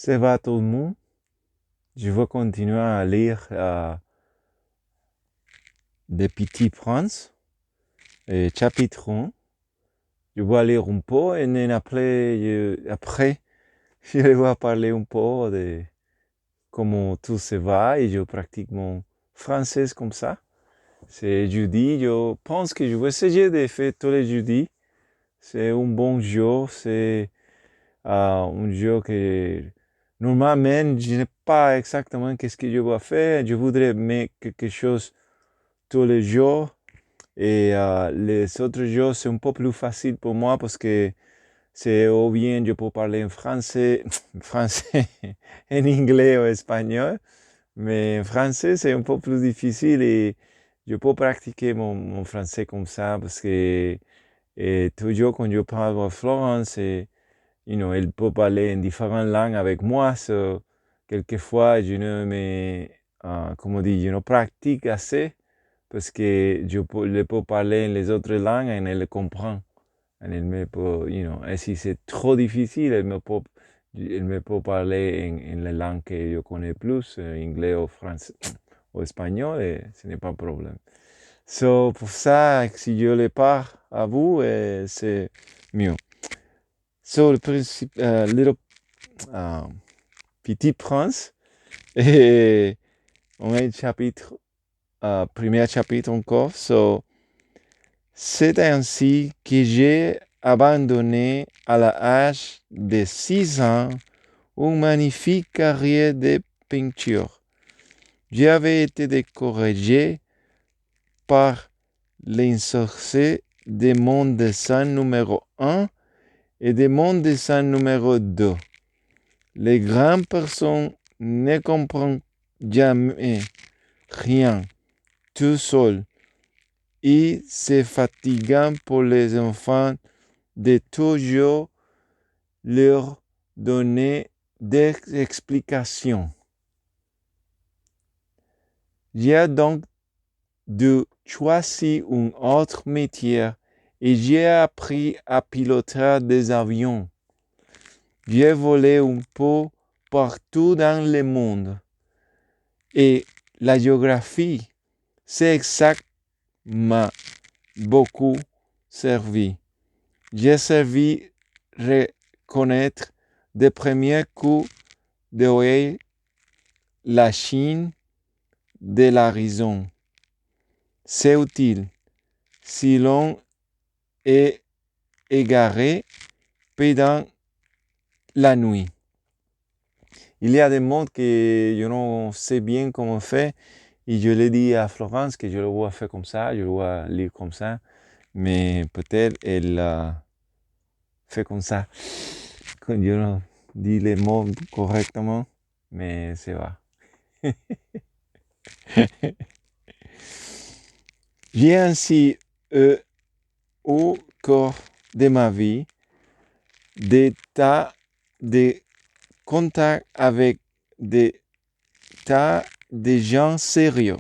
Ça va tout le monde? Je vais continuer à lire des Petits Princes, chapitre 1. Je vais lire un peu et après, je vais parler un peu de comment tout se va et je pratique mon français comme ça. C'est jeudi, je pense que je vais essayer de faire tous les jeudis. C'est un bon jeu, c'est un jeu que normalement je ne sais pas exactement qu'est-ce que je vais faire. Je voudrais mettre quelque chose tous les jours et les autres jours c'est un peu plus facile pour moi parce que c'est ou bien je peux parler en français, français, en anglais ou espagnol, mais en français c'est un peu plus difficile et je peux pratiquer mon français comme ça parce que toujours quand je parle à Florence, elle peut parler en différentes langues avec moi. So, quelquefois, je ne me, comment dire, je ne pratique assez parce que je peux parler en les autres langues et elle le comprend. Elle me peut, et si c'est trop difficile, elle me peut parler en les langues que je connais plus, anglais ou français ou espagnol, et ce n'est pas un problème. So, pour ça, si je le parle à vous, c'est mieux. So, little Petit Prince, et on est chapitre, premier chapitre encore. So, c'est ainsi que j'ai abandonné à l'âge de 6 ans une magnifique carrière de peinture. J'avais été découragé par l'insuccès de mon dessin numéro 1 et de mon dessin numéro 2. Les grandes personnes ne comprennent jamais rien tout seul et c'est fatigant pour les enfants de toujours leur donner des explications. J'ai donc dû choisir un autre métier et j'ai appris à piloter des avions. J'ai volé un peu partout dans le monde. Et la géographie, c'est exact, m'a beaucoup servi. J'ai servi reconnaître des premiers coups d'œil la Chine de l'horizon. C'est utile si l'on est égaré pendant la nuit. Il y a des mots que je ne sais bien comment faire et je l'ai dit à Florence que je le vois faire comme ça, je le vois lire comme ça, mais peut-être elle fait comme ça. Quand je dis les mots correctement, mais c'est vrai. J'ai ainsi eu au cours de ma vie des tas de contacts avec des tas de gens sérieux.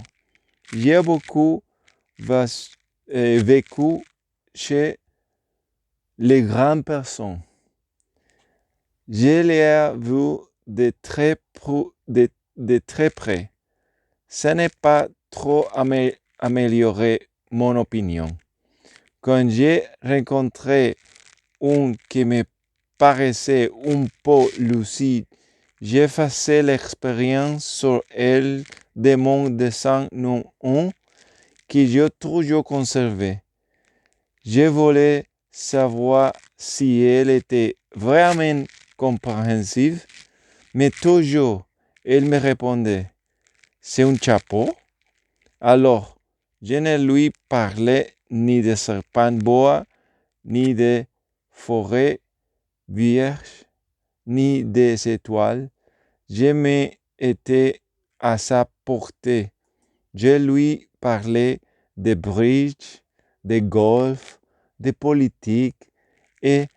J'ai beaucoup vécu chez les grandes personnes. Je les ai vus de très près. Ce n'est pas trop amélioré mon opinion. Quand j'ai rencontré un qui me paraissait un peu lucide, j'ai fait l'expérience sur elle de mon dessin non 1 que j'ai toujours conservé. Je voulais savoir si elle était vraiment compréhensive, mais toujours elle me répondait, c'est un chapeau? Alors, je ne lui parlais ni de serpents bois, ni de forêts vierges, ni des étoiles. Je m'étais à sa portée. Je lui parlais de bridge, de golf, de politique et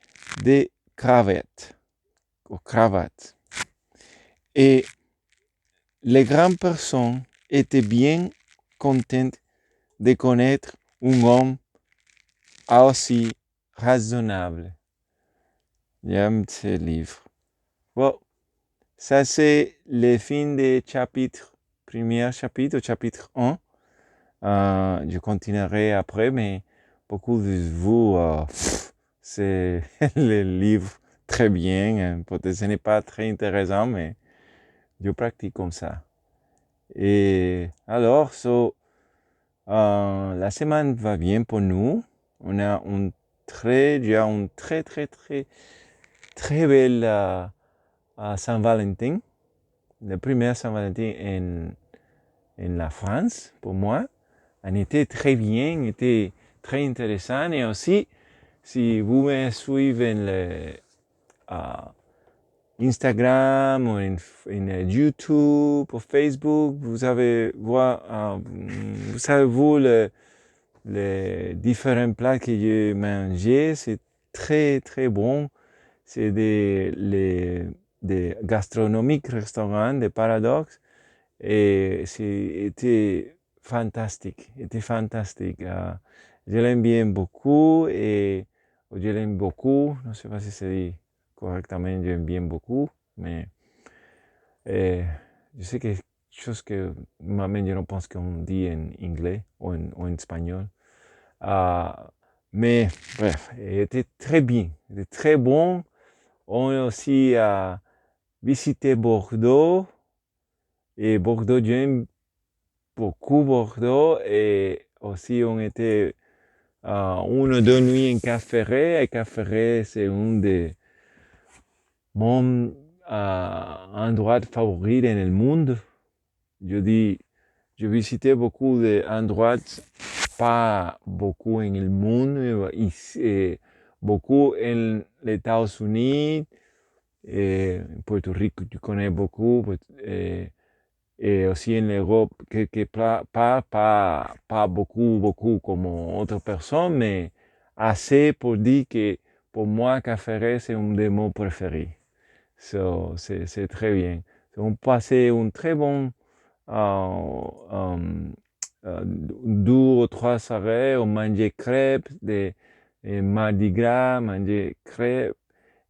de cravates. Et les grandes personnes étaient bien contentes de connaître un homme aussi raisonnable. J'aime ce livre. Well, ça c'est le fin des chapitres, premier chapitre, chapitre 1. Je continuerai après, mais beaucoup de vous, c'est le livre très bien. Peut-être ce n'est pas très intéressant, mais je pratique comme ça. Et alors, la semaine va bien pour nous. On a déjà une très, très, très, très belle Saint-Valentin. Le premier Saint-Valentin en la France, pour moi. On était très bien, était très intéressant. Et aussi, si vous me suivez Instagram ou en YouTube ou Facebook, vous savez voir, vous savez vous les différents plats que j'ai mangés, c'est très très bon. C'est des gastronomiques restaurants, des paradoxes, et c'était fantastique, je l'aime bien beaucoup et je l'aime beaucoup, je ne sais pas si c'est dit correctement, j'aime bien beaucoup, mais je sais que quelque chose que moi-même je ne pense qu'on dit en anglais ou en espagnol. Mais bref, il était très bien, il était très bon. On a aussi visité Bordeaux, et Bordeaux, j'aime beaucoup Bordeaux, et aussi on était une ou deux nuits en Cap Ferret, et Cap Ferret c'est un de mon endroits favoris dans le monde. Je dis, je visitais beaucoup d'endroits, pas beaucoup en le monde, ici, beaucoup en les États-Unis, et Puerto Rico, tu connais beaucoup, et aussi en Europe, pas beaucoup comme autres personnes, mais assez pour dire que pour moi, Café c'est un de mes préférés. C'est très bien. On passait un très bon um, 2 ou 3 soirées, on mangeait crêpes, et Mardi Gras, mangeait crêpes,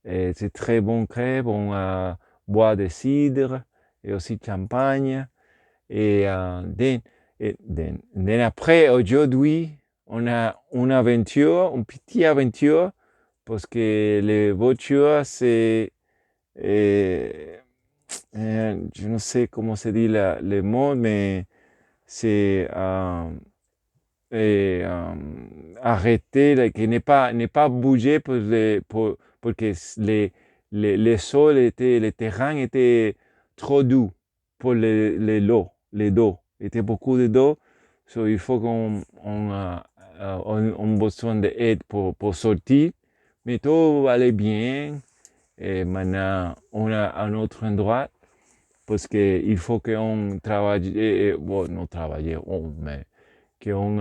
et c'est très bon crêpes, on boit des cidres et aussi champagne. Et then après, aujourd'hui, on a une petite aventure, parce que les voitures, c'est euh, je ne sais comment se dit le mot, mais c'est arrêter, qui n'est pas bougé pour que les sols le terrain était trop doux pour les dos. Il était beaucoup de dos, so il faut on besoin d'aide pour sortir, mais tout allait bien. Et maintenant, on a un autre endroit parce qu'il faut qu'on travaille, bon, non travailler, mais qu'on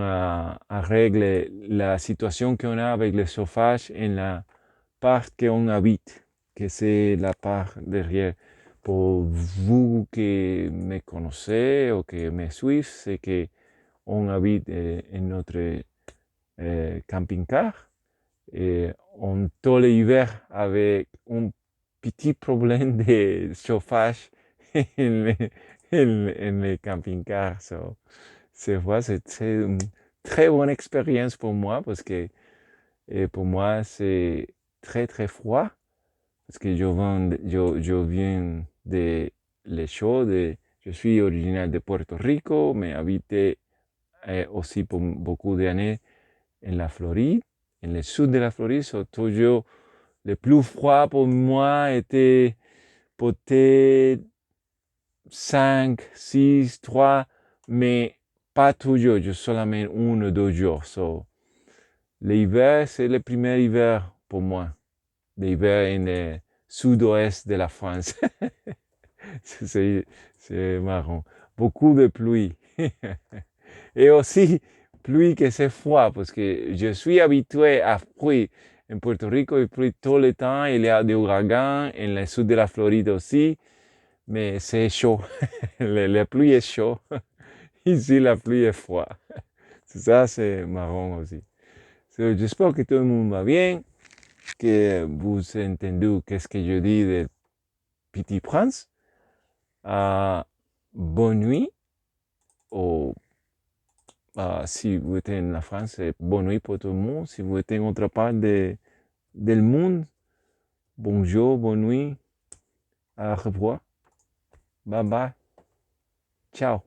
règle la situation qu'on a avec le chauffage en la part qu'on habite, que c'est la part derrière. Pour vous qui me connaissez ou qui me suivez, c'est qu'on habite en notre camping-car, et on tout l'hiver avec un petit problème de chauffage en le camping-car. C'est une très bonne expérience pour moi, parce que pour moi c'est très très froid, parce que je viens de les chauds, je suis originaire de Puerto Rico, mais habité aussi pour beaucoup d'années en la Floride, en le sud de la Floride. Toujours le plus froid pour moi était peut-être 5, 6, 3, mais pas toujours, juste seulement 1 ou 2 jours. L'hiver, c'est le premier hiver pour moi. L'hiver en le sud-ouest de la France. c'est marrant. Beaucoup de pluie. Et aussi, pluie que c'est froid, parce que je suis habitué à pluie. En Puerto Rico, il pleut tout le temps. Il y a des ouragans. En le sud de la Floride aussi. Mais c'est chaud. La pluie est chaud. Ici, la pluie est froid. Ça, c'est marrant aussi. J'espère que tout le monde va bien, que vous entendez qu'est-ce que je dis de Petit Prince. Bonne nuit. Ou si vous êtes en la France, c'est bonne nuit pour tout le monde. Si vous êtes en autre part del monde, bonjour, bonne nuit. Au revoir. Bye bye. Ciao.